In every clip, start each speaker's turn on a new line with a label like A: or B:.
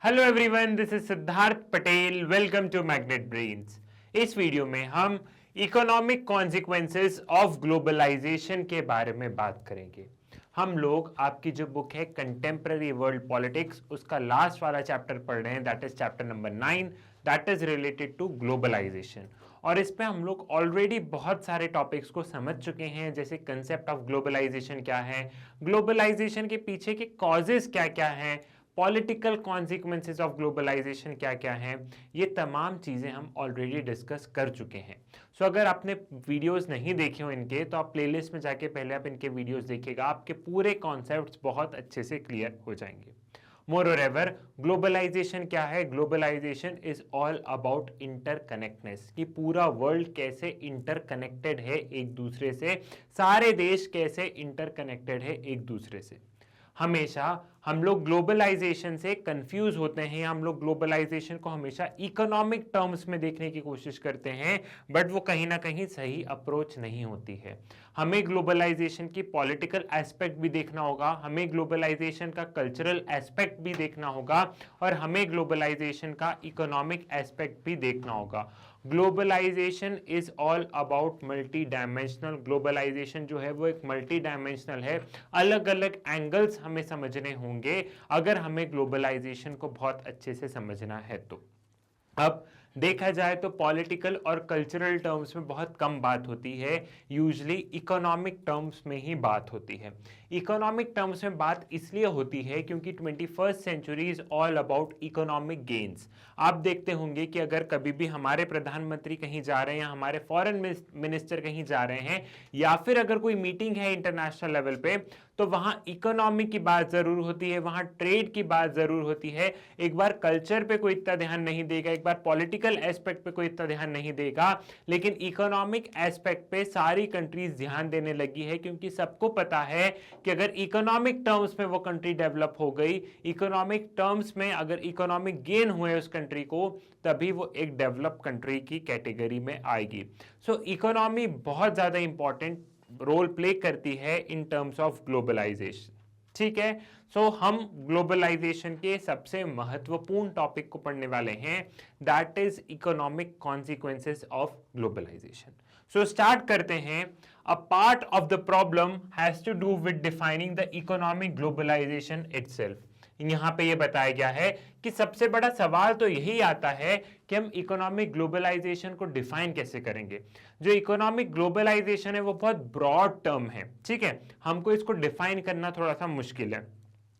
A: Hello everyone, this is Siddharth Patel. Welcome to Magnet Brains. इस video में हम इकोनॉमिक कॉन्सिक्वेंसेस ऑफ ग्लोबलाइजेशन के बारे में बात करेंगे। हम लोग आपकी जो बुक है कंटेम्पररी वर्ल्ड पॉलिटिक्स, उसका लास्ट वाला चैप्टर पढ़ रहे हैं, that is chapter number 9, that is related to globalization. और इस पे हम लोग ऑलरेडी बहुत सारे टॉपिक्स को समझ चुके हैं, जैसे कंसेप्ट ऑफ ग्लोबलाइजेशन क्या है, ग्लोबलाइजेशन के पीछे के कॉजेस क्या क्या हैं, पॉलिटिकल कॉन्सिक्वेंसेस ऑफ ग्लोबलाइजेशन क्या क्या हैं, ये तमाम चीज़ें हम ऑलरेडी डिस्कस कर चुके हैं। सो अगर आपने वीडियोस नहीं देखे हो इनके, तो आप प्लेलिस्ट में जाके पहले आप इनके वीडियोस देखिएगा, आपके पूरे कॉन्सेप्ट्स बहुत अच्छे से क्लियर हो जाएंगे। मोरओवर, ग्लोबलाइजेशन क्या है? ग्लोबलाइजेशन इज ऑल अबाउट इंटरकनेक्टनेस, कि पूरा वर्ल्ड कैसे इंटरकनेक्टेड है एक दूसरे से, सारे देश कैसे इंटरकनेक्टेड है एक दूसरे से। हमेशा हम लोग ग्लोबलाइजेशन से कंफ्यूज होते हैं, हम लोग ग्लोबलाइजेशन को हमेशा इकोनॉमिक टर्म्स में देखने की कोशिश करते हैं, बट वो कहीं ना कहीं सही अप्रोच नहीं होती है। हमें ग्लोबलाइजेशन की पॉलिटिकल एस्पेक्ट भी देखना होगा, हमें ग्लोबलाइजेशन का कल्चरल एस्पेक्ट भी देखना होगा, और हमें ग्लोबलाइजेशन का इकोनॉमिक एस्पेक्ट भी देखना होगा। Globalization is all about multi dimensional. Globalization जो है वो एक मल्टी डायमेंशनल है, अलग अलग एंगल्स हमें समझने होंगे अगर हमें ग्लोबलाइजेशन को बहुत अच्छे से समझना है तो। अब देखा जाए तो पॉलिटिकल और कल्चरल टर्म्स में बहुत कम बात होती है, यूजुअली इकोनॉमिक टर्म्स में ही बात होती है। इकोनॉमिक टर्म्स में बात इसलिए होती है क्योंकि 21st century is all about economic gains. आप देखते होंगे कि अगर कभी भी हमारे प्रधानमंत्री कहीं जा रहे हैं या हमारे फॉरेन मिनिस्टर कहीं जा रहे हैं, या फिर अगर कोई मीटिंग है इंटरनेशनल लेवल पे, तो वहां इकोनॉमी की बात जरूर होती है, वहां ट्रेड की बात जरूर होती है। एक बार कल्चर पे कोई इतना ध्यान नहीं देगा, एक बार पॉलिटिकल एस्पेक्ट पे कोई इतना ध्यान नहीं देगा, लेकिन इकोनॉमिक एस्पेक्ट पे सारी कंट्रीज ध्यान देने लगी है, क्योंकि सबको पता है कि अगर इकोनॉमिक टर्म्स में वो कंट्री डेवलप हो गई, इकोनॉमिक टर्म्स में अगर इकोनॉमिक गेन हुए उस कंट्री को, तभी वो एक डेवलप कंट्री की कैटेगरी में आएगी। सो इकोनॉमी बहुत ज्यादा इंपॉर्टेंट रोल प्ले करती है इन टर्म्स ऑफ ग्लोबलाइजेशन। ठीक है, सो हम ग्लोबलाइजेशन के सबसे महत्वपूर्ण टॉपिक को पढ़ने वाले हैं, that is economic consequences of globalization. So start करते हैं। A part of the problem has to do with defining the economic globalization itself. यहां पे ये बताया गया है कि सबसे बड़ा सवाल तो यही आता है कि हम इकोनॉमिक ग्लोबलाइजेशन को डिफाइन कैसे करेंगे। जो इकोनॉमिक ग्लोबलाइजेशन है वो बहुत ब्रॉड टर्म है, ठीक है, हमको इसको डिफाइन करना थोड़ा सा मुश्किल है।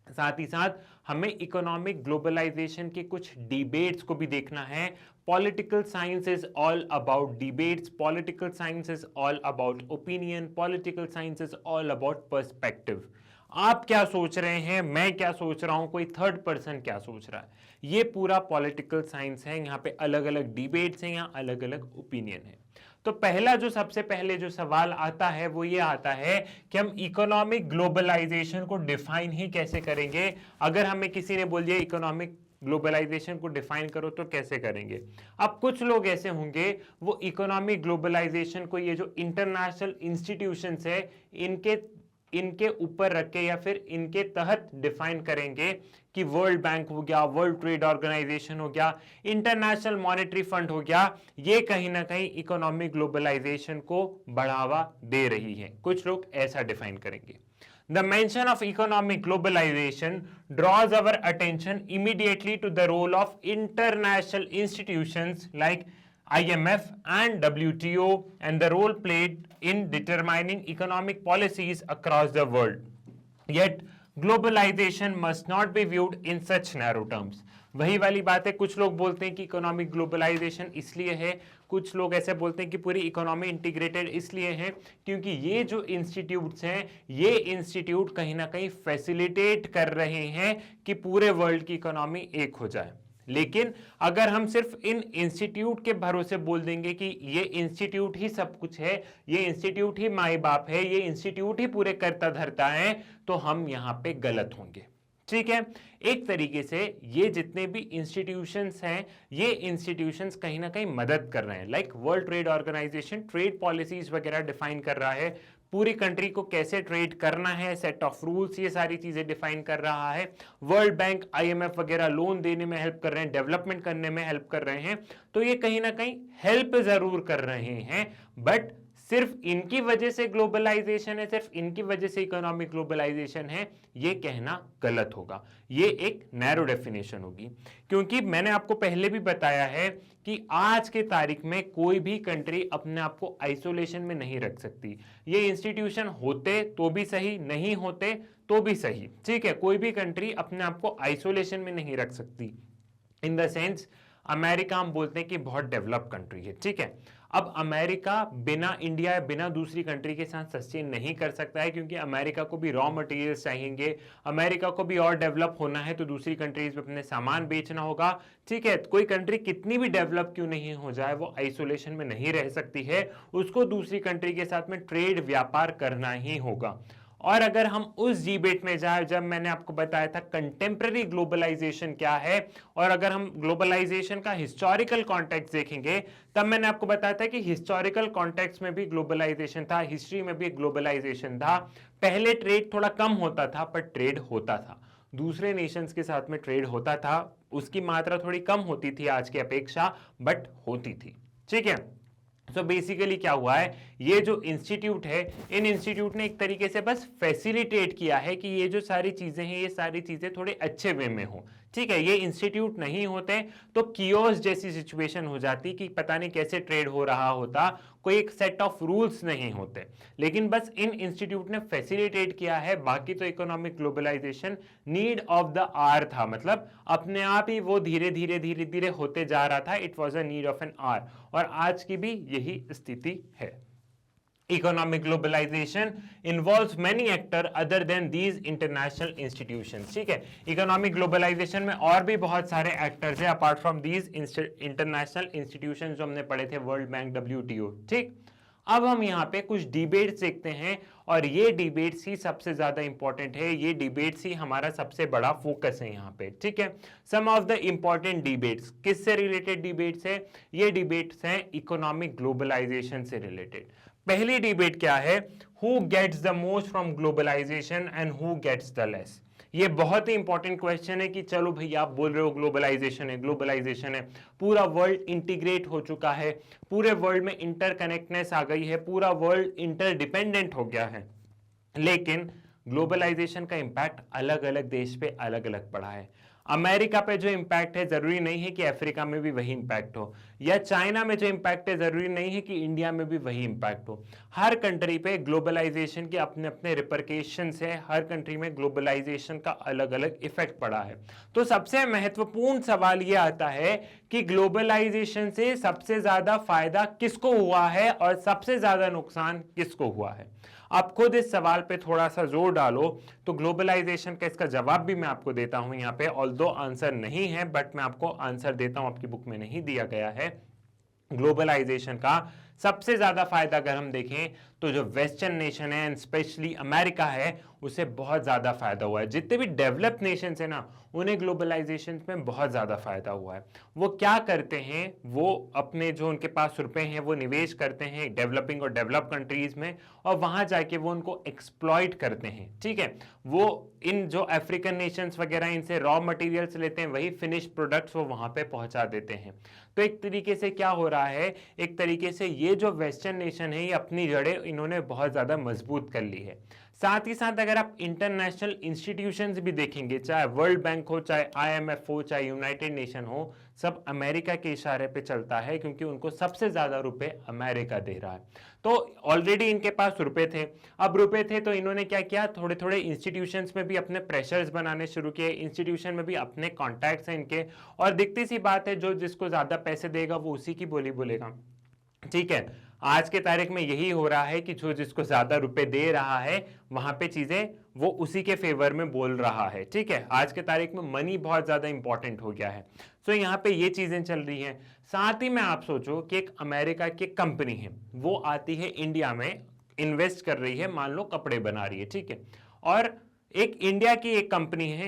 A: साथ ही साथ हमें इकोनॉमिक ग्लोबलाइजेशन के कुछ डिबेट्स को भी देखना है। Political science is all about debates, political science is all about opinion, political science is all about perspective. आप क्या सोच रहे हैं, मैं क्या सोच रहा हूं, कोई थर्ड पर्सन क्या सोच रहा है, ये पूरा पॉलिटिकल साइंस है। यहाँ पे अलग अलग डिबेट्स हैं, यहाँ अलग अलग ओपिनियन है। तो पहला जो सबसे पहले जो सवाल आता है वो ये आता है कि हम इकोनॉमिक ग्लोबलाइजेशन को डिफाइन ही कैसे करेंगे। अगर हमें किसी ने बोल दिया इकोनॉमिक ग्लोबलाइजेशन को डिफाइन करो, तो कैसे करेंगे। अब कुछ लोग ऐसे होंगे वो इकोनॉमिक ग्लोबलाइजेशन को, ये जो इंटरनेशनल इंस्टीट्यूशंस है, इनके ऊपर रख के या फिर इनके तहत डिफाइन करेंगे, कि वर्ल्ड बैंक हो गया, वर्ल्ड ट्रेड ऑर्गेनाइजेशन हो गया, इंटरनेशनल मॉनेटरी फंड हो गया, ये कहीं ना कहीं इकोनॉमिक ग्लोबलाइजेशन को बढ़ावा दे रही है। कुछ लोग ऐसा डिफाइन करेंगे। The mention of economic globalization draws our attention immediately to the role of international institutions like IMF and WTO and the role played in determining economic policies across the world. Yet, globalization must not be viewed in such narrow terms. वही वाली बात है, कुछ लोग बोलते हैं कि economic globalisation इसलिए है, कुछ लोग ऐसे बोलते हैं कि पूरी इकोनॉमी इंटीग्रेटेड इसलिए है क्योंकि ये जो इंस्टीट्यूट्स हैं, ये इंस्टीट्यूट कहीं ना कहीं फैसिलिटेट कर रहे हैं कि पूरे वर्ल्ड की इकोनॉमी एक हो जाए। लेकिन अगर हम सिर्फ इन इंस्टीट्यूट के भरोसे बोल देंगे कि ये इंस्टीट्यूट ही सब कुछ है, ये इंस्टीट्यूट ही माई बाप है, ये इंस्टीट्यूट ही पूरे करता धरता है, तो हम यहां पे गलत होंगे। ठीक है, एक तरीके से ये जितने भी इंस्टीट्यूशंस हैं, ये इंस्टीट्यूशंस कहीं ना कहीं मदद कर रहे हैं। Like world trade organization trade policies वगैरह डिफाइन कर रहा है, पूरी कंट्री को कैसे ट्रेड करना है, सेट ऑफ रूल्स, ये सारी चीजें डिफाइन कर रहा है। वर्ल्ड बैंक, आईएमएफ वगैरह लोन देने में हेल्प कर रहे हैं, डेवलपमेंट करने में हेल्प कर रहे हैं, तो ये कहीं ना कहीं हेल्प जरूर कर रहे हैं, बट सिर्फ इनकी वजह से ग्लोबलाइजेशन है, सिर्फ इनकी वजह से इकोनॉमिक ग्लोबलाइजेशन है, ये कहना गलत होगा। ये एक नैरो डेफिनेशन होगी, क्योंकि मैंने आपको पहले भी बताया है कि आज के तारीख में कोई भी कंट्री अपने आप को आइसोलेशन में नहीं रख सकती। ये इंस्टीट्यूशन होते तो भी सही, नहीं होते तो भी सही, ठीक है। कोई भी कंट्री अपने आप को आइसोलेशन में नहीं रख सकती। इन द सेंस अमेरिका हम बोलते हैं कि बहुत डेवलप कंट्री है, ठीक है। अब अमेरिका बिना इंडिया या बिना दूसरी कंट्री के साथ सस्टेन नहीं कर सकता है, क्योंकि अमेरिका को भी रॉ मटेरियल्स चाहिएंगे, अमेरिका को भी और डेवलप होना है तो दूसरी कंट्रीज में अपने सामान बेचना होगा, ठीक है। कोई कंट्री कितनी भी डेवलप क्यों नहीं हो जाए, वो आइसोलेशन में नहीं रह सकती है, उसको दूसरी कंट्री के साथ में ट्रेड व्यापार करना ही होगा। और अगर हम उस डिबेट में जाए जब मैंने आपको बताया था कंटेम्पररी ग्लोबलाइजेशन क्या है, और अगर हम ग्लोबलाइजेशन का हिस्टोरिकल कॉन्टेक्स्ट देखेंगे, तब मैंने आपको बताया था कि हिस्टोरिकल कॉन्टेक्स्ट में भी ग्लोबलाइजेशन था, हिस्ट्री में भी ग्लोबलाइजेशन था। पहले ट्रेड थोड़ा कम होता था, पर ट्रेड होता था, दूसरे नेशंस के साथ में ट्रेड होता था, उसकी मात्रा थोड़ी कम होती थी आज की अपेक्षा, बट होती थी, ठीक है। तो बेसिकली क्या हुआ है, ये जो इंस्टीट्यूट है, इन इंस्टीट्यूट ने एक तरीके से बस फैसिलिटेट किया है कि ये जो सारी चीजें हैं, ये सारी चीजें थोड़े अच्छे वे में हो, ठीक है। ये इंस्टीट्यूट नहीं होते तो कियोस जैसी सिचुएशन हो जाती कि पता नहीं कैसे ट्रेड हो रहा होता, कोई एक सेट ऑफ रूल्स नहीं होते। लेकिन बस इन इंस्टीट्यूट ने फैसिलिटेट किया है, बाकी तो economic globalization need of the hour था, मतलब अपने आप ही वो धीरे धीरे धीरे धीरे होते जा रहा था। It was a need of an hour, और आज की भी यही स्थिति है। Economic globalization involves many actors other than these international institutions, ठीक है। इकोनॉमिक ग्लोबलाइजेशन में और भी बहुत सारे एक्टर्स हैं apart from these international institution जो हमने पढ़े थे, वर्ल्ड बैंक, WTO, ठीक। अब हम यहाँ पे कुछ डिबेट्स देखते हैं, और ये डिबेट्स ही सबसे ज्यादा इंपॉर्टेंट है, ये डिबेट्स ही हमारा सबसे बड़ा फोकस है यहाँ पे, ठीक है। Some of the important debates, किससे रिलेटेड डिबेट्स है, ये डिबेट्स हैं इकोनॉमिक ग्लोबलाइजेशन से रिलेटेड। पहली डिबेट क्या है, who gets the most from globalization and who gets the less. ये बहुत ही इंपॉर्टेंट क्वेश्चन है कि चलो भैया आप बोल रहे हो ग्लोबलाइजेशन है, ग्लोबलाइजेशन है, पूरा वर्ल्ड इंटीग्रेट हो चुका है, पूरे वर्ल्ड में इंटरकनेक्टनेस आ गई है, पूरा वर्ल्ड इंटरडिपेंडेंट हो गया है, लेकिन ग्लोबलाइजेशन का इंपैक्ट अलग अलग देश पे अलग अलग पड़ा है। अमेरिका पे जो इंपैक्ट है जरूरी नहीं है कि अफ्रीका में भी वही इंपैक्ट हो, या चाइना में जो इंपैक्ट है जरूरी नहीं है कि इंडिया में भी वही इंपैक्ट हो। हर कंट्री पे ग्लोबलाइजेशन के अपने अपने रिपरकेशंस है, हर कंट्री में ग्लोबलाइजेशन का अलग अलग इफेक्ट पड़ा है। तो सबसे महत्वपूर्ण सवाल ये आता है कि ग्लोबलाइजेशन से सबसे ज्यादा फायदा किसको हुआ है और सबसे ज्यादा नुकसान किसको हुआ है। आप खुद इस सवाल पे थोड़ा सा जोर डालो तो ग्लोबलाइजेशन का इसका जवाब भी मैं आपको देता हूं यहाँ पे, ऑल्दो आंसर नहीं है बट मैं आपको आंसर देता हूं, आपकी बुक में नहीं दिया गया है। ग्लोबलाइजेशन का सबसे ज्यादा फायदा अगर हम देखें तो जो वेस्टर्न नेशन है एंड स्पेशली अमेरिका है, उसे बहुत ज्यादा फायदा हुआ है। जितने भी डेवलप्ड नेशंस है ना, उन्हें ग्लोबलाइजेशन में बहुत ज्यादा फायदा हुआ है। वो क्या करते हैं, वो अपने जो उनके पास रुपए हैं वो निवेश करते हैं डेवलपिंग और डेवलप कंट्रीज में, और वहां जाके वो उनको एक्सप्लॉइट करते हैं, ठीक है। वो इन जो अफ्रीकन नेशंस वगैरह इनसे रॉ मटेरियल्स लेते हैं, वही फिनिश प्रोडक्ट्स वो वहां पे पहुंचा देते हैं। तो एक तरीके से क्या हो रहा है, एक तरीके से ये जो वेस्टर्न नेशन है ये अपनी जड़ें इन्होंने बहुत ज्यादा मजबूत कर ली है। साथ ही साथ अगर आप इंटरनेशनल इंस्टीट्यूशंस भी देखेंगे, चाहे वर्ल्ड बैंक हो, चाहे IMF हो, चाहे यूनाइटेड नेशन हो, सब अमेरिका के इशारे पे चलता है, क्योंकि उनको सबसे ज्यादा रुपए अमेरिका दे रहा है। तो ऑलरेडी इनके पास रुपए थे, अब रुपए थे तो इन्होंने क्या किया, थोड़े थोड़े इंस्टीट्यूशंस में भी अपने प्रेशर्स बनाने शुरू किए, इंस्टीट्यूशन में भी अपने कॉन्टैक्ट्स हैं इनके, और दिखती सी बात है जो जिसको ज्यादा पैसे देगा वो उसी की बोली बोलेगा, ठीक है। आज के तारीख में यही हो रहा है कि जो जिसको ज्यादा रुपए दे रहा है वहां पे चीजें वो उसी के फेवर में बोल रहा है, ठीक है। आज के तारीख में मनी बहुत ज्यादा इंपॉर्टेंट हो गया है। तो यहाँ पे ये चीजें चल रही हैं। साथ ही में आप सोचो कि एक अमेरिका की कंपनी है, वो आती है इंडिया में, इन्वेस्ट कर रही है, मान लो कपड़े बना रही है, ठीक है। और एक इंडिया की एक कंपनी है,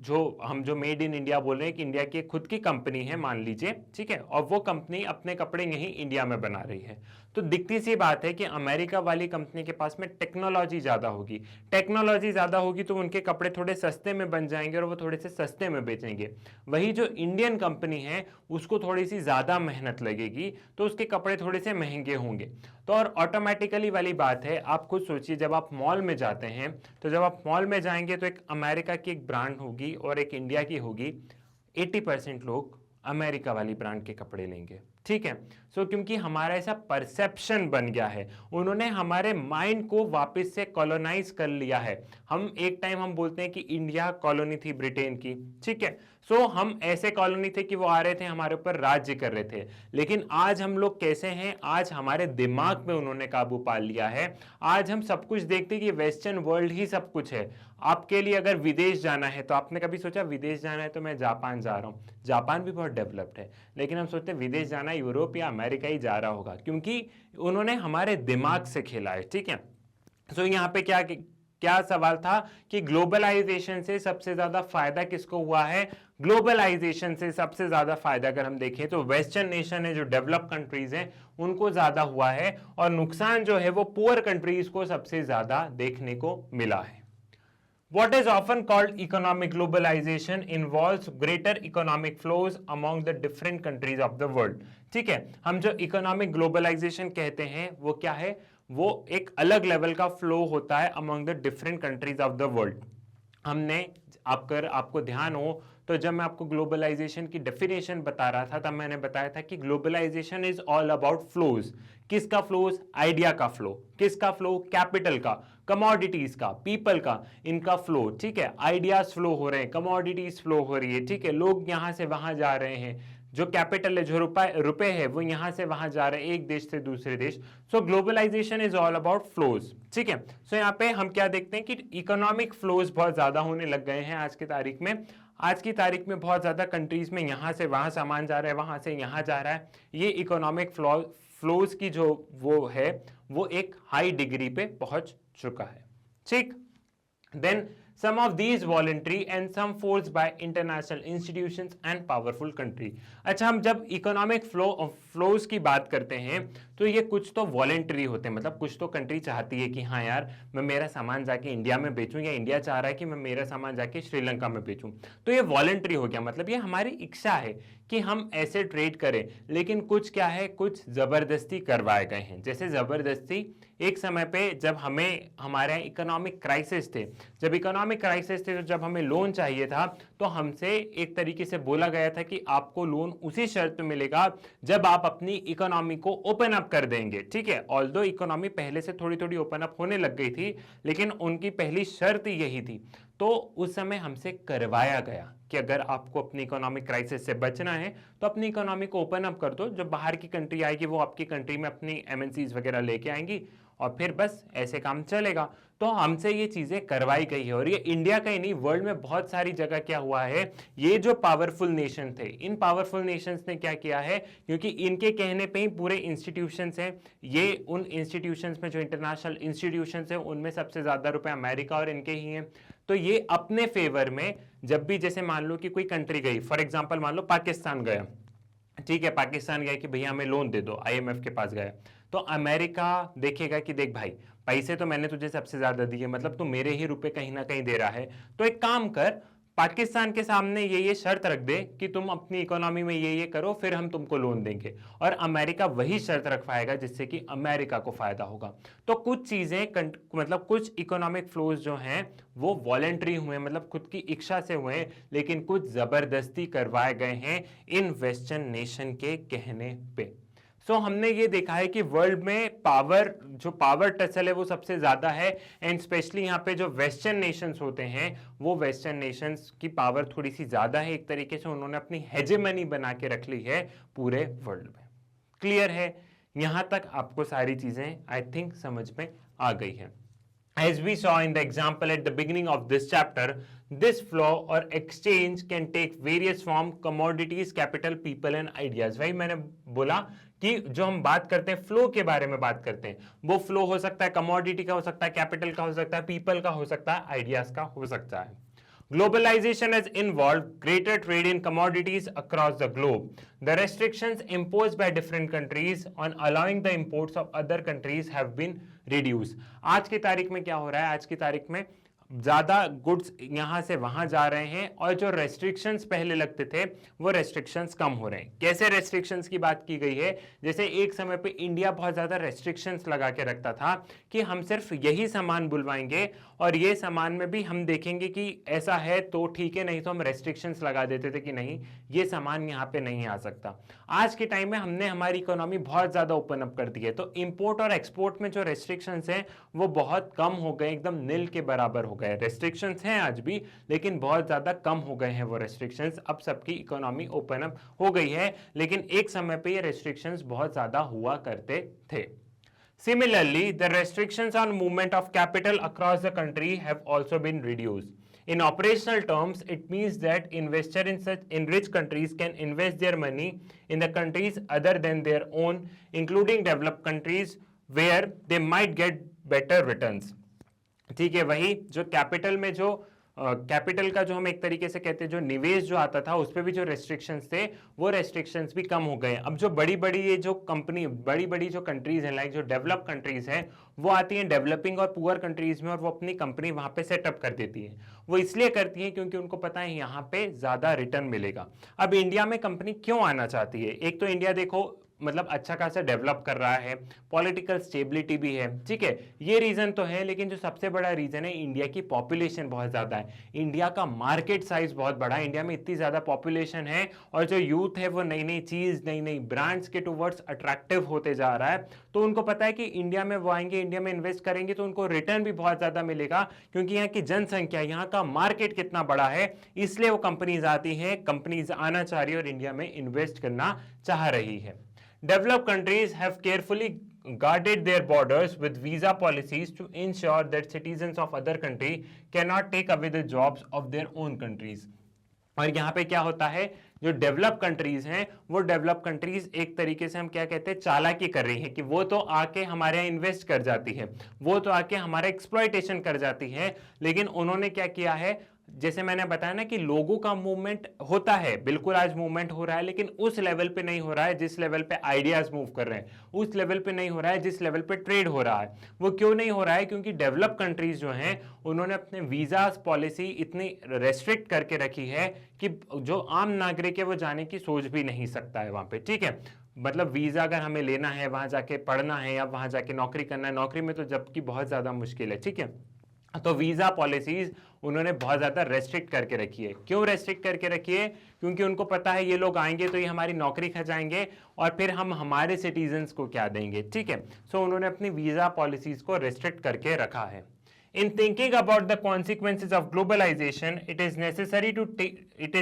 A: जो मेड इन इंडिया बोल रहे हैं कि इंडिया की खुद की कंपनी है मान लीजिए, ठीक है, और वो कंपनी अपने कपड़े यहीं इंडिया में बना रही है। तो दिखती सी बात है कि अमेरिका वाली कंपनी के पास में टेक्नोलॉजी ज्यादा होगी, टेक्नोलॉजी ज्यादा होगी तो उनके कपड़े थोड़े सस्ते में बन जाएंगे और वो थोड़े से सस्ते में बेचेंगे। वही जो इंडियन कंपनी है उसको थोड़ी सी ज्यादा मेहनत लगेगी तो उसके कपड़े थोड़े से महंगे होंगे। तो और ऑटोमेटिकली वाली बात है, आप खुद सोचिए जब आप मॉल में जाते हैं तो जब आप मॉल में जाएंगे तो एक अमेरिका की एक ब्रांड होगी और एक इंडिया की होगी, 80% लोग अमेरिका वाली ब्रांड के कपड़े लेंगे, ठीक है। सो क्योंकि हमारा ऐसा परसेप्शन बन गया है, उन्होंने हमारे माइंड को वापस से कॉलोनाइज कर लिया है। हम एक टाइम हम बोलते हैं कि इंडिया कॉलोनी थी ब्रिटेन की, ठीक है। सो हम ऐसे कॉलोनी थे कि वो आ रहे थे हमारे ऊपर राज्य कर रहे थे, लेकिन आज हम लोग कैसे हैं, आज हमारे दिमाग में उन्होंने काबू पा लिया है। आज हम सब कुछ देखते हैं कि वेस्टर्न वर्ल्ड ही सब कुछ है। आपके लिए अगर विदेश जाना है तो आपने कभी सोचा विदेश जाना है तो मैं जापान जा रहा हूँ, जापान भी बहुत डेवलप्ड है, लेकिन हम सोचते हैं विदेश जाना यूरोप या अमेरिका ही जा रहा होगा, क्योंकि उन्होंने हमारे दिमाग से खेला है, ठीक है। सो यहाँ पे क्या क्या सवाल था कि ग्लोबलाइजेशन से सबसे ज्यादा फायदा किसको हुआ है। ग्लोबलाइजेशन से सबसे ज्यादा फायदा अगर हम देखें तो वेस्टर्न नेशन है, जो डेवलप कंट्रीज हैं, उनको ज्यादा हुआ है, और नुकसान जो है वो पुअर कंट्रीज को सबसे ज्यादा देखने को मिला है। What is often called economic globalization involves greater economic flows among the different countries of the world। ठीक है, हम जो इकोनॉमिक ग्लोबलाइजेशन कहते हैं वो क्या है, वो एक अलग लेवल का फ्लो होता है among the different countries of the world। हमने आपको ध्यान हो तो जब मैं आपको ग्लोबलाइजेशन की डेफिनेशन बता रहा था तब मैंने बताया था कि globalization is all about flows. किसका फ्लोज, आइडिया का फ्लो। किसका फ्लो, कैपिटल का, कमोडिटीज का, पीपल का, इनका फ्लो, ठीक है। आइडियाज फ्लो हो रहे हैं, कमोडिटीज फ्लो हो रही है, ठीक है। लोग यहां से वहां जा रहे हैं, जो कैपिटल है, जो रुपए है, वो यहां से वहां जा रहे हैं, एक देश से दूसरे देश। So globalization is all about flows, ठीक है। सो यहाँ पे हम क्या देखते हैं कि इकोनॉमिक फ्लोज बहुत ज्यादा होने लग गए हैं आज की तारीख में। आज की तारीख में बहुत ज्यादा कंट्रीज में यहां से वहां सामान जा रहा है, वहां से यहां जा रहा है। ये इकोनॉमिक फ्लोज की जो वो है वो एक हाई डिग्री पे पहुंच चुका है, ठीक। Then some of these voluntary and some forced by international institutions and powerful country। अच्छा, हम जब इकोनॉमिक फ्लोज की बात करते हैं तो ये कुछ तो वॉलेंट्री होते हैं, मतलब कुछ तो कंट्री चाहती है कि हाँ यार मैं मेरा सामान जाके इंडिया में बेचूं, या इंडिया चाह रहा है कि मैं मेरा सामान जाके श्रीलंका में बेचूं, तो ये वॉलेंट्री हो गया। मतलब ये हमारी इच्छा है कि हम ऐसे ट्रेड करें, लेकिन कुछ क्या है, कुछ जबरदस्ती करवाए गए हैं। जैसे जबरदस्ती एक समय पे जब हमें हमारे यहाँ इकोनॉमिक क्राइसिस थे, जब इकोनॉमिक क्राइसिस थे तो जब हमें लोन चाहिए था तो हमसे एक तरीके से बोला गया था कि आपको लोन उसी शर्त पे मिलेगा जब आप अपनी इकोनॉमी को ओपन अप कर देंगे, ठीक है। ऑल्दो इकोनॉमी पहले से थोड़ी थोड़ी ओपन अप होने लग गई थी, लेकिन उनकी पहली शर्त यही थी। तो उस समय हमसे करवाया गया कि अगर आपको अपनी इकोनॉमिक क्राइसिस से बचना है तो अपनी इकोनॉमी को ओपन अप कर दो, जब बाहर की कंट्री आएगी वो आपकी कंट्री में अपनी एमएनसीज वगैरह लेके आएंगी और फिर बस ऐसे काम चलेगा। तो हमसे ये चीजें करवाई गई है, और ये इंडिया का ही नहीं, वर्ल्ड में बहुत सारी जगह क्या हुआ है, ये जो पावरफुल नेशन थे, इन पावरफुल नेशंस ने क्या किया है, क्योंकि इनके कहने पे ही पूरे इंस्टीट्यूशंस हैं, ये उन इंस्टीट्यूशंस में जो इंटरनेशनल इंस्टीट्यूशंस हैं उनमें सबसे ज्यादा रुपए अमेरिका और इनके ही हैं। तो ये अपने फेवर में जब भी, जैसे मान लो कि कोई कंट्री गई, फॉर एग्जाम्पल मान लो पाकिस्तान गया, ठीक है, पाकिस्तान गया कि भैया हमें लोन दे दो, आईएमएफ के पास गया, तो अमेरिका देखेगा कि देख भाई पैसे तो मैंने तुझे सबसे ज्यादा दिए, मतलब तू मेरे ही रुपए कहीं ना कहीं दे रहा है, तो एक काम कर, पाकिस्तान के सामने ये शर्त रख दे कि तुम अपनी इकोनॉमी में ये करो, फिर हम तुमको लोन देंगे। और अमेरिका वही शर्त रखवाएगा जिससे कि अमेरिका को फायदा होगा। तो कुछ चीजें मतलब कुछ इकोनॉमिक फ्लोज जो हैं वो वॉलेंट्री हुए, मतलब खुद की इच्छा से हुए, लेकिन कुछ जबरदस्ती करवाए गए हैं इन वेस्टर्न नेशन के कहने पे। सो हमने ये देखा है कि वर्ल्ड में जो पावर टसल है वो सबसे ज्यादा है, एंड स्पेशली यहाँ पे जो वेस्टर्न नेशंस होते हैं वो वेस्टर्न नेशंस की पावर थोड़ी सी ज्यादा है। एक तरीके से उन्होंने अपनी हेजेमनी बना के रख ली है पूरे वर्ल्ड में। क्लियर है? यहां तक आपको सारी चीजें आई थिंक समझ में आ गई है। As we saw in the example at the beginning of this chapter, this flow or exchange can take various form: commodities, capital, people and ideas। भाई मैंने बोला कि जो हम बात करते हैं फ्लो के बारे में बात करते हैं, वो फ्लो हो सकता है कमोडिटी का, हो सकता है कैपिटल का, हो सकता है पीपल का, हो सकता है आइडियाज का, हो सकता है। Globalization has involved greater trade in commodities across the globe. The restrictions imposed by different countries on allowing the imports of other countries have been reduced. आज की तारीख में क्या हो रहा है? आज की तारीख में ज्यादा गुड्स यहां से वहां जा रहे हैं और जो रेस्ट्रिक्शंस पहले लगते थे वो रेस्ट्रिक्शंस कम हो रहे हैं। कैसे रेस्ट्रिक्शंस की बात की गई है? जैसे एक समय पे इंडिया बहुत ज्यादा रेस्ट्रिक्शंस लगा के रखता था कि हम सिर्फ यही सामान बुलवाएंगे और ये सामान में भी हम देखेंगे कि ऐसा है तो ठीक है, नहीं तो हम रेस्ट्रिक्शंस लगा देते थे कि नहीं ये सामान यहाँ पे नहीं आ सकता। आज के टाइम में हमने हमारी इकोनॉमी बहुत ज्यादा ओपन अप कर दी है, तो इंपोर्ट और एक्सपोर्ट में जो रेस्ट्रिक्शंस हैं वो बहुत कम हो गए, एकदम नील के बराबर हो गए। रेस्ट्रिक्शंस हैं आज भी, लेकिन बहुत ज्यादा कम हो गए हैं वो रेस्ट्रिक्शंस। अब सबकी इकोनॉमी ओपन अप हो गई है, लेकिन एक समय पे ये रेस्ट्रिक्शंस बहुत ज्यादा हुआ करते थे। Similarly, the restrictions on movement of capital across the country have also been reduced. In operational terms, it means that investors in rich countries can invest their money in the countries other than their own, including developed countries, where they might get better returns. ठीक है, वही जो capital में जो capital का जो हम एक तरीके से कहते हैं जो निवेश जो आता था उस पर भी जो रेस्ट्रिक्शंस थे वो रेस्ट्रिक्शंस भी कम हो गए। अब जो बड़ी बड़ी ये जो कंपनी बड़ी बड़ी जो कंट्रीज हैं, लाइक जो डेवलप कंट्रीज हैं, वो आती हैं डेवलपिंग और पुअर कंट्रीज में और वो अपनी कंपनी वहां पे सेटअप कर देती है। वो इसलिए करती हैं क्योंकि उनको पता है यहाँ पे ज्यादा रिटर्न मिलेगा। अब इंडिया में कंपनी क्यों आना चाहती है? एक तो इंडिया देखो मतलब अच्छा खासा डेवलप कर रहा है, पॉलिटिकल स्टेबिलिटी भी है, ठीक है, ये रीजन तो है, लेकिन जो सबसे बड़ा रीजन है इंडिया की पॉपुलेशन बहुत ज्यादा है, इंडिया का मार्केट साइज बहुत बड़ा है, इंडिया में इतनी ज्यादा पॉपुलेशन है और जो यूथ है वो नई नई चीज नई नई ब्रांड्स के टुवर्ड्स अट्रैक्टिव होते जा रहा है। तो उनको पता है कि इंडिया में वो आएंगे, इंडिया में इन्वेस्ट करेंगे तो उनको रिटर्न भी बहुत ज्यादा मिलेगा, क्योंकि यहाँ की जनसंख्या, यहाँ का मार्केट कितना बड़ा है, इसलिए वो कंपनीज आती हैं, कंपनीज आना चाह रही है और इंडिया में इन्वेस्ट करना चाह रही है। Developed countries have carefully guarded their borders with visa policies to ensure that citizens of other country cannot take away the jobs of their own countries. और यहाँ पे क्या होता है, जो डेवलप कंट्रीज हैं वो डेवलप कंट्रीज एक तरीके से हम क्या कहते हैं चालाकी कर रही है कि वो तो आके हमारे यहाँ इन्वेस्ट कर जाती है, वो तो आके हमारा एक्सप्लॉयटेशन कर जाती है, लेकिन उन्होंने क्या किया है, जैसे मैंने बताया ना कि लोगों का मूवमेंट होता है, बिल्कुल आज मूवमेंट हो रहा है, लेकिन उस लेवल पे नहीं हो रहा है जिस लेवल पे आइडियाज मूव कर रहे हैं, उस लेवल पे नहीं हो रहा है जिस लेवल पे ट्रेड हो रहा है। वो क्यों नहीं हो रहा है? क्योंकि डेवलप कंट्रीज जो हैं उन्होंने अपने वीजा पॉलिसी इतनी रेस्ट्रिक्ट करके रखी है कि जो आम नागरिक है वो जाने की सोच भी नहीं सकता है वहां पे, ठीक है। मतलब वीजा अगर हमें लेना है, वहां जाके पढ़ना है या वहां जाके नौकरी करना है, नौकरी में तो जबकि बहुत ज्यादा मुश्किल है, ठीक है। तो वीजा पॉलिसीज उन्होंने बहुत ज्यादा रेस्ट्रिक्ट करके रखी है। क्यों रेस्ट्रिक्ट करके रखी है? क्योंकि उनको पता है ये लोग आएंगे तो ये हमारी नौकरी खा जाएंगे और फिर हम हमारे सिटीजन्स को क्या देंगे, ठीक है। सो उन्होंने अपनी वीजा पॉलिसीज को रेस्ट्रिक्ट करके रखा है। In thinking about the consequences of globalization, it is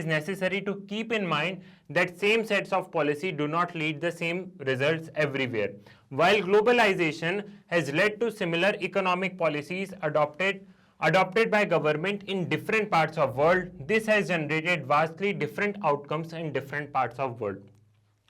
A: necessary to keep in mind that same sets of policy do not lead the same results everywhere. While globalization has led to similar economic policies adopted by government in different parts of world, this has generated vastly different outcomes in different parts of world.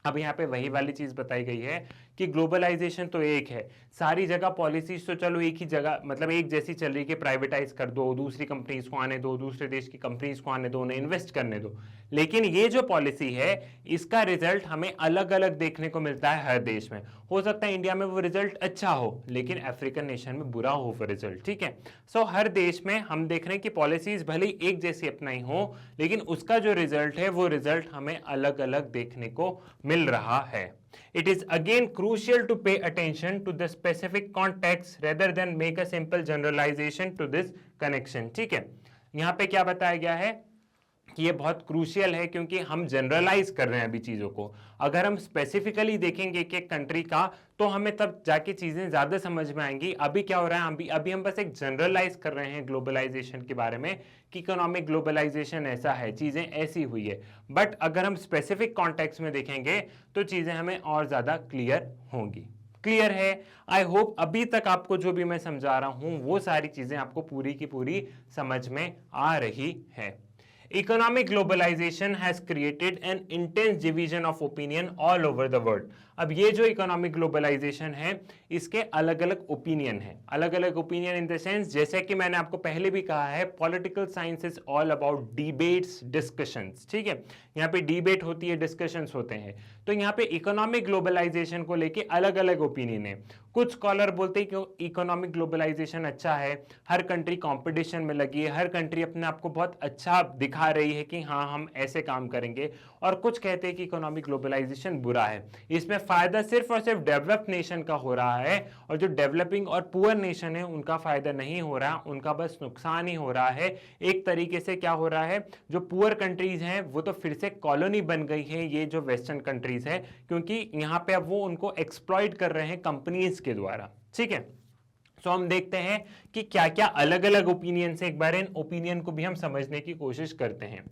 A: अब यहाँ पे वही वाली चीज बताई गई है कि ग्लोबलाइजेशन तो एक है, सारी जगह पॉलिसीज तो चलो एक ही जगह मतलब एक जैसी चल रही है कि प्राइवेटाइज कर दो, दूसरी कंपनीज को आने दो, दूसरे देश की कंपनीज को आने दो, उन्हें इन्वेस्ट करने दो, लेकिन ये जो पॉलिसी है इसका रिजल्ट हमें अलग अलग देखने को मिलता है हर देश में। हो सकता है इंडिया में वो रिजल्ट अच्छा हो लेकिन अफ्रीकन नेशन में बुरा हो वो रिजल्ट, ठीक है। सो हर देश में हम देख रहे हैं कि पॉलिसीज भले ही एक जैसी अपनाई हो, लेकिन उसका जो रिजल्ट है वो रिजल्ट हमें अलग अलग देखने को मिल रहा है। It is again crucial to pay attention to the specific context rather than make a simple generalization to this connection, ठीक है। यहाँ पे क्या बताया गया है कि ये बहुत क्रूशियल है क्योंकि हम जनरलाइज कर रहे हैं अभी चीजों को। अगर हम स्पेसिफिकली देखेंगे कि एक कंट्री का तो हमें तब जाके चीजें ज्यादा समझ में आएंगी। अभी क्या हो रहा है, अभी हम बस एक जनरलाइज कर रहे हैं ग्लोबलाइजेशन के बारे में कि इकोनॉमिक ग्लोबलाइजेशन ऐसा है, चीजें ऐसी हुई है, बट अगर हम स्पेसिफिक कॉन्टेक्स्ट में देखेंगे तो चीजें हमें और ज्यादा क्लियर होंगी। क्लियर है? आई होप अभी तक आपको जो भी मैं समझा रहा हूं वो सारी चीजें आपको पूरी की पूरी समझ में आ रही है। Economic globalization has created an intense division of opinion all over the world. अब ये जो इकोनॉमिक ग्लोबलाइजेशन है इसके अलग अलग ओपिनियन है, अलग अलग ओपिनियन इन द सेंस, जैसे कि मैंने आपको पहले भी कहा है political science is all about debates discussions, ठीक है, यहाँ पे डिबेट होती है, डिस्कशंस होते हैं। तो यहाँ पे इकोनॉमिक ग्लोबलाइजेशन को लेके अलग अलग ओपिनियन है। कुछ स्कॉलर बोलते हैं कि इकोनॉमिक ग्लोबलाइजेशन अच्छा है, हर कंट्री कंपटीशन में लगी है, हर कंट्री अपने आप को बहुत अच्छा दिखा रही है कि हाँ हम ऐसे काम करेंगे, और कुछ कहते हैं कि इकोनॉमिक ग्लोबलाइजेशन बुरा है, इसमें फायदा सिर्फ और सिर्फ डेवलप नेशन का हो रहा है और जो डेवलपिंग और पुअर नेशन है उनका फायदा नहीं हो रहा, उनका बस नुकसान ही हो रहा है। एक तरीके से क्या हो रहा है, जो पुअर कंट्रीज हैं वो तो फिर से कॉलोनी बन गई है ये जो वेस्टर्न कंट्रीज है, क्योंकि यहाँ पे अब वो उनको एक्सप्लॉइट कर रहे हैं कंपनीज के द्वारा, ठीक है। सो हम देखते हैं कि क्या क्या अलग अलग ओपिनियन है, एक बार इन ओपिनियन को भी हम समझने की कोशिश करते हैं।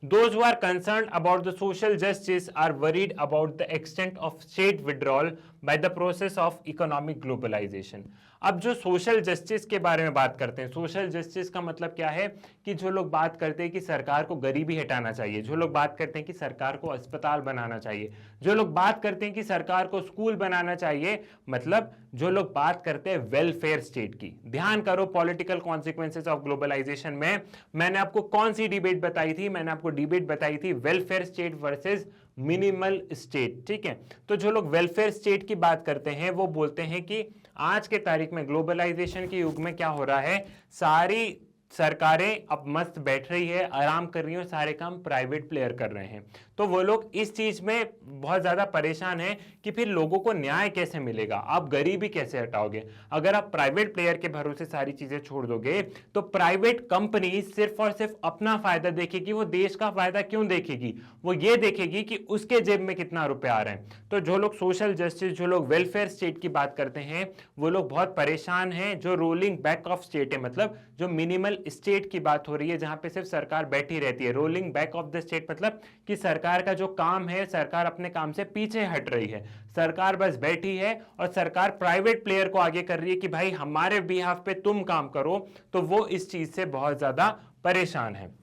A: Those who are concerned about the social justice are worried about the extent of state withdrawal by the process of economic globalization. अब जो सोशल जस्टिस के बारे में बात करते हैं, सोशल जस्टिस का मतलब क्या है कि जो लोग बात करते हैं कि सरकार को गरीबी हटाना चाहिए, जो लोग बात करते हैं कि सरकार को अस्पताल बनाना चाहिए, जो लोग बात करते हैं कि सरकार को स्कूल बनाना चाहिए, मतलब जो लोग बात करते हैं वेलफेयर स्टेट की। ध्यान करो पॉलिटिकल कॉन्सिक्वेंसेस ऑफ ग्लोबलाइजेशन में मैंने आपको कौन सी डिबेट बताई थी, मैंने आपको डिबेट बताई थी welfare state versus minimal state, ठीक है। तो जो लोग वेलफेयर स्टेट की बात करते हैं वो बोलते हैं कि आज के तारीख में ग्लोबलाइजेशन के युग में क्या हो रहा है, सारी सरकारें अब मस्त बैठ रही है, आराम कर रही है, सारे काम प्राइवेट प्लेयर कर रहे हैं। तो वो लोग इस चीज में बहुत ज्यादा परेशान हैं कि फिर लोगों को न्याय कैसे मिलेगा, आप गरीबी कैसे हटाओगे। अगर आप प्राइवेट प्लेयर के भरोसे सारी चीजें छोड़ दोगे तो प्राइवेट कंपनी सिर्फ और सिर्फ अपना फायदा देखेगी, वो देश का फायदा क्यों देखेगी, वो ये देखेगी कि उसके जेब में कितना रुपए आ रहे हैं। तो जो लोग सोशल जस्टिस, जो लोग वेलफेयर स्टेट की बात करते हैं वो लोग बहुत परेशान हैं। जो रोलिंग बैक ऑफ स्टेट है, मतलब जो मिनिमल स्टेट की बात हो रही है जहां पे सिर्फ सरकार बैठी रहती है, rolling back of the state मतलब कि सरकार का जो काम है, सरकार अपने काम से पीछे हट रही है, सरकार बस बैठी है और सरकार प्राइवेट प्लेयर को आगे कर रही है कि भाई हमारे बिहाफ पे तुम काम करो। तो वो इस चीज से बहुत ज्यादा परेशान है।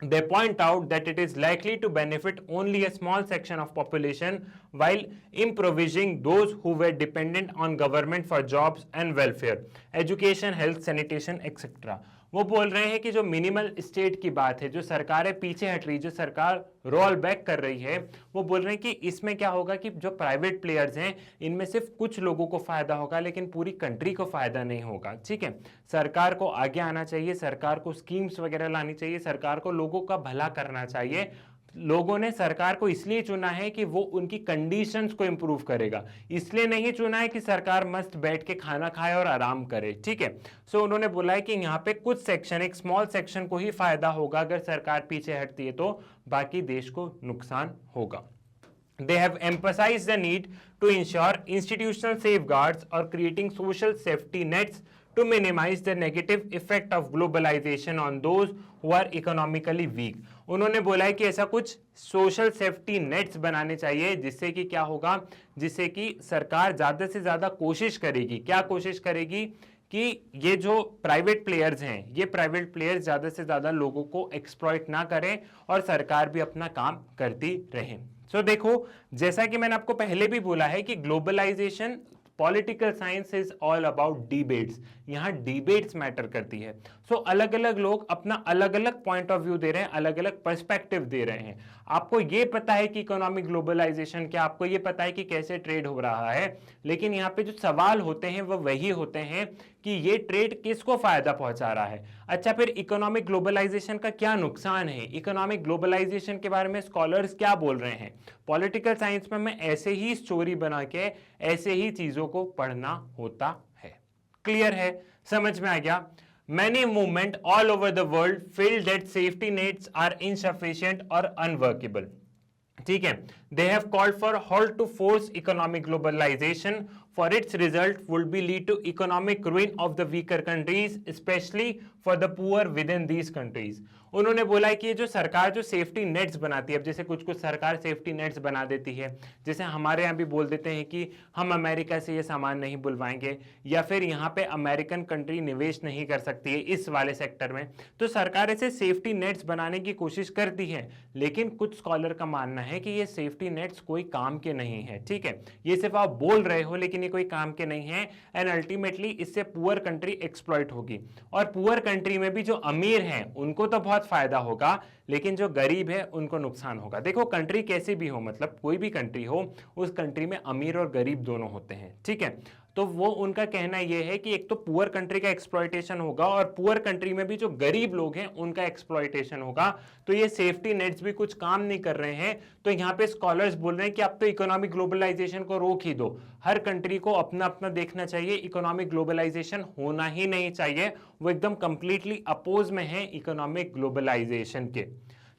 A: They point out that it is likely to benefit only a small section of population while impoverishing those who were dependent on government for jobs and welfare, education, health, sanitation, etc. वो बोल रहे हैं कि जो minimal state की बात है, जो सरकारें पीछे हट रही, जो सरकार रोल बैक कर रही है, वो बोल रहे हैं कि इसमें क्या होगा कि जो प्राइवेट प्लेयर्स हैं इनमें सिर्फ कुछ लोगों को फायदा होगा लेकिन पूरी कंट्री को फायदा नहीं होगा, ठीक है। सरकार को आगे आना चाहिए, सरकार को स्कीम्स वगैरह लानी चाहिए, सरकार को लोगों का भला करना चाहिए। लोगों ने सरकार को इसलिए चुना है कि वो उनकी कंडीशंस को इंप्रूव करेगा, इसलिए नहीं चुना है कि सरकार मस्त बैठ के खाना खाए और आराम करे, ठीक है। सो उन्होंने बोला है कि यहाँ पे कुछ सेक्शन, एक स्मॉल सेक्शन को ही फायदा होगा अगर सरकार पीछे हटती है, तो बाकी देश को नुकसान होगा। They have emphasized the need to ensure institutional safeguards or creating social safety nets to minimize the negative effect of globalization on those who are economically weak. उन्होंने बोला है कि ऐसा कुछ सोशल सेफ्टी नेट्स बनाने चाहिए जिससे कि क्या होगा, जिससे कि सरकार ज्यादा से ज्यादा कोशिश करेगी, क्या कोशिश करेगी कि ये जो प्राइवेट प्लेयर्स हैं, ये प्राइवेट प्लेयर्स ज्यादा से ज्यादा लोगों को एक्सप्लॉइट ना करें और सरकार भी अपना काम करती रहे। सो देखो, जैसा कि मैंने आपको पहले भी बोला है कि globalization, political science is all about debates, यहां डिबेट्स मैटर करती है। सो अलग अलग लोग अपना अलग अलग पॉइंट ऑफ व्यू दे रहे हैं, अलग अलग पर्सपेक्टिव दे रहे हैं। आपको ये पता है कि इकोनॉमिक ग्लोबलाइजेशन क्या, आपको ये पता है कि कैसे ट्रेड हो रहा है, लेकिन यहाँ पे जो सवाल होते हैं वो वही होते हैं कि ये ट्रेड किसको फायदा पहुंचा रहा है। अच्छा, फिर इकोनॉमिक ग्लोबलाइजेशन का क्या नुकसान है, इकोनॉमिक ग्लोबलाइजेशन के बारे में स्कॉलर्स क्या बोल रहे हैं। पॉलिटिकल साइंस में मैं ऐसे ही स्टोरी बना के ऐसे ही चीजों को पढ़ना होता है। क्लियर है, समझ में आ गया। Many movements all over the world feel that safety nets are insufficient or unworkable. ठीक है, they have called for halt to force economic globalization, for its result would be lead to economic ruin of the weaker countries, especially for the poor within these countries. उन्होंने बोला है कि ये जो सरकार जो सेफ्टी नेट्स बनाती है, अब जैसे कुछ कुछ सरकार सेफ्टी नेट्स बना देती है, जैसे हमारे यहाँ भी बोल देते हैं कि हम अमेरिका से ये सामान नहीं बुलवाएंगे, या फिर यहाँ पे अमेरिकन कंट्री निवेश नहीं कर सकती है इस वाले सेक्टर में, तो सरकार ऐसे सेफ्टी नेट्स बनाने की कोशिश करती है, लेकिन कुछ स्कॉलर का मानना है कि ये सेफ्टी नेट्स कोई काम के नहीं है। ठीक है, ये सिर्फ आप बोल रहे हो लेकिन ये कोई काम के नहीं है, एंड अल्टीमेटली इससे पुअर कंट्री एक्सप्लॉइट होगी, और पुअर कंट्री में भी जो अमीर हैं उनको तो बहुत फायदा होगा, लेकिन जो गरीब है उनको नुकसान होगा। देखो कंट्री कैसी भी हो, मतलब कोई भी कंट्री हो, उस कंट्री में अमीर और गरीब दोनों होते हैं। ठीक है, तो वो उनका कहना यह है कि एक तो पुअर कंट्री का एक्सप्लॉइटेशन होगा और पुअर कंट्री में भी जो गरीब लोग हैं उनका एक्सप्लॉइटेशन होगा, तो ये सेफ्टी नेट्स भी कुछ काम नहीं कर रहे हैं। तो यहाँ पे स्कॉलर्स बोल रहे हैं कि आप तो इकोनॉमिक ग्लोबलाइजेशन को रोक ही दो, हर कंट्री को अपना अपना देखना चाहिए, इकोनॉमिक ग्लोबलाइजेशन होना ही नहीं चाहिए। वो एकदम कंप्लीटली अपोज में है इकोनॉमिक ग्लोबलाइजेशन के।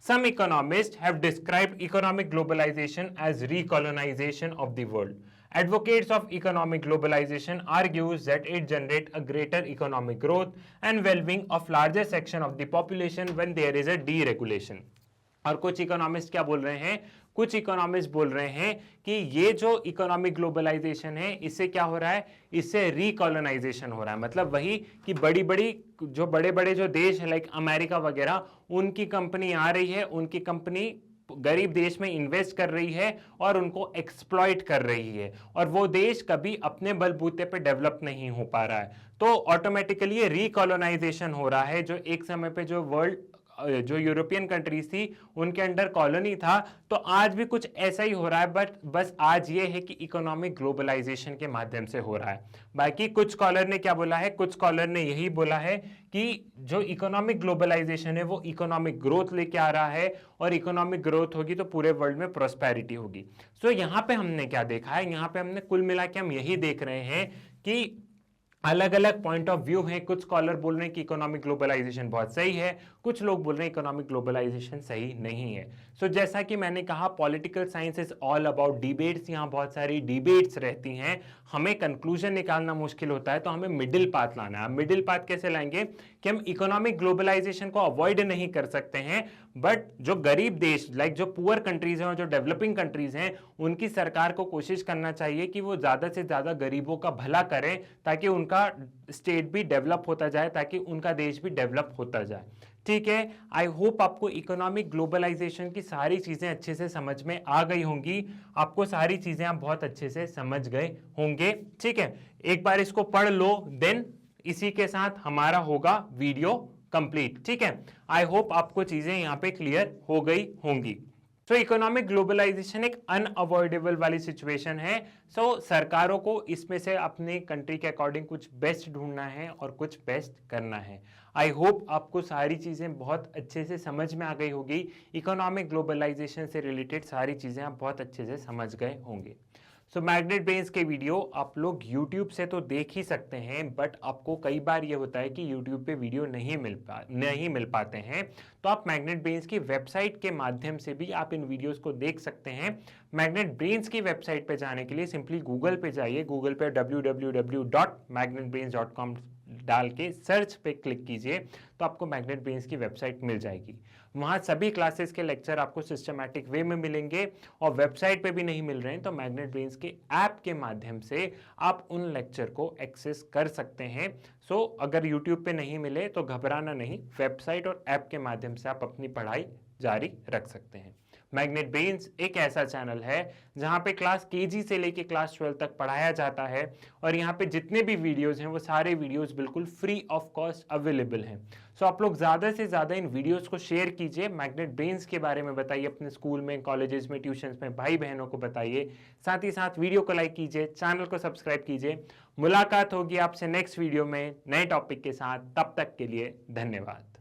A: Some economists have described economic globalization as recolonization of the world. Advocates of economic globalization argues that it generates a greater economic growth and well-being of larger section of the population when there is a deregulation. और कुछ economist क्या बोल रहे हैं, कुछ economist बोल रहे हैं कि ये जो इकोनॉमिक ग्लोबलाइजेशन है इससे क्या हो रहा है, इससे रिकॉलोनाइजेशन हो रहा है। मतलब वही कि बड़ी बड़ी जो बड़े बड़े जो देश है लाइक अमेरिका वगैरह, उनकी कंपनी आ रही है, उनकी कंपनी गरीब देश में इन्वेस्ट कर रही है और उनको एक्सप्लॉइट कर रही है, और वो देश कभी अपने बलबूते पे डेवलप नहीं हो पा रहा है। तो ऑटोमेटिकली ये रिकॉलोनाइजेशन हो रहा है। जो एक समय पे जो वर्ल्ड जो यूरोपियन कंट्रीज थी उनके अंडर कॉलोनी था, तो आज भी कुछ ऐसा ही हो रहा है, बट बस आज ये है कि इकोनॉमिक ग्लोबलाइजेशन के माध्यम से हो रहा है। बाकी कुछ स्कॉलर ने क्या बोला है, कुछ स्कॉलर ने यही बोला है कि जो इकोनॉमिक ग्लोबलाइजेशन है वो इकोनॉमिक ग्रोथ लेके आ रहा है, और इकोनॉमिक ग्रोथ होगी तो पूरे वर्ल्ड में प्रोस्पेरिटी होगी। सो यहाँ पे हमने क्या देखा है, यहाँ पे हमने कुल मिला के हम यही देख रहे हैं कि अलग अलग पॉइंट ऑफ व्यू है। कुछ स्कॉलर बोल रहे हैं कि इकोनॉमिक ग्लोबलाइजेशन बहुत सही है, कुछ लोग बोल रहे हैं इकोनॉमिक ग्लोबलाइजेशन सही नहीं है। सो जैसा कि मैंने कहा, political science is all about debates, यहाँ बहुत सारी डिबेट्स रहती हैं, हमें कंक्लूजन निकालना मुश्किल होता है, तो हमें मिडिल पाथ लाना है। मिडिल पाथ कैसे लाएंगे कि हम इकोनॉमिक ग्लोबलाइजेशन को अवॉइड नहीं कर सकते हैं, बट जो गरीब देश लाइक जो पुअर कंट्रीज हैं और जो डेवलपिंग कंट्रीज हैं, उनकी सरकार को कोशिश करना चाहिए कि वो ज्यादा से ज्यादा गरीबों का भला करें, ताकि उनका स्टेट भी डेवलप होता जाए, ताकि उनका देश भी डेवलप होता जाए। ठीक है, आई होप आपको इकोनॉमिक ग्लोबलाइजेशन की सारी चीजें अच्छे से समझ में आ गई होंगी, आपको सारी चीजें आप बहुत अच्छे से समझ गए होंगे। ठीक है, एक बार इसको पढ़ लो, देन इसी के साथ हमारा होगा वीडियो कंप्लीट। ठीक है, आई होप आपको चीजें यहाँ पे क्लियर हो गई होंगी। सो इकोनॉमिक ग्लोबलाइजेशन एक अनअवॉइडेबल वाली सिचुएशन है। सो सरकारों को इसमें से अपने कंट्री के अकॉर्डिंग कुछ बेस्ट ढूंढना है और कुछ बेस्ट करना है। आई होप आपको सारी चीज़ें बहुत अच्छे से समझ में आ गई होगी, इकोनॉमिक ग्लोबलाइजेशन से रिलेटेड सारी चीज़ें आप बहुत अच्छे से समझ गए होंगे। सो मैग्नेट ब्रेन्स के वीडियो आप लोग YouTube से तो देख ही सकते हैं, बट आपको कई बार ये होता है कि YouTube पे वीडियो नहीं मिल पाते हैं, तो आप मैग्नेट ब्रेन्स की वेबसाइट के माध्यम से भी आप इन वीडियोस को देख सकते हैं। मैग्नेट ब्रेन्स की वेबसाइट पे जाने के लिए सिंपली गूगल पे जाइए, गूगल पे www.magnetbrains.com डाल के सर्च पे क्लिक कीजिए, तो आपको मैग्नेट ब्रेन्स की वेबसाइट मिल जाएगी। वहाँ सभी क्लासेस के लेक्चर आपको सिस्टमैटिक वे में मिलेंगे, और वेबसाइट पे भी नहीं मिल रहे हैं तो मैग्नेट ब्रेन्स के ऐप के माध्यम से आप उन लेक्चर को एक्सेस कर सकते हैं। सो अगर यूट्यूब पे नहीं मिले तो घबराना नहीं, वेबसाइट और ऐप के माध्यम से आप अपनी पढ़ाई जारी रख सकते हैं। मैग्नेट ब्रेन्स एक ऐसा चैनल है जहाँ पे क्लास केजी से लेके क्लास 12 तक पढ़ाया जाता है, और यहाँ पे जितने भी वीडियोस हैं वो सारे वीडियोस बिल्कुल फ्री ऑफ कॉस्ट अवेलेबल हैं। सो आप लोग ज़्यादा से ज़्यादा इन वीडियोस को शेयर कीजिए, मैग्नेट ब्रेन्स के बारे में बताइए, अपने स्कूल में, कॉलेजेस में, ट्यूशंस में भाई बहनों को बताइए, साथ ही साथ वीडियो को लाइक कीजिए, चैनल को सब्सक्राइब कीजिए। मुलाकात होगी आपसे नेक्स्ट वीडियो में नए टॉपिक के साथ, तब तक के लिए धन्यवाद।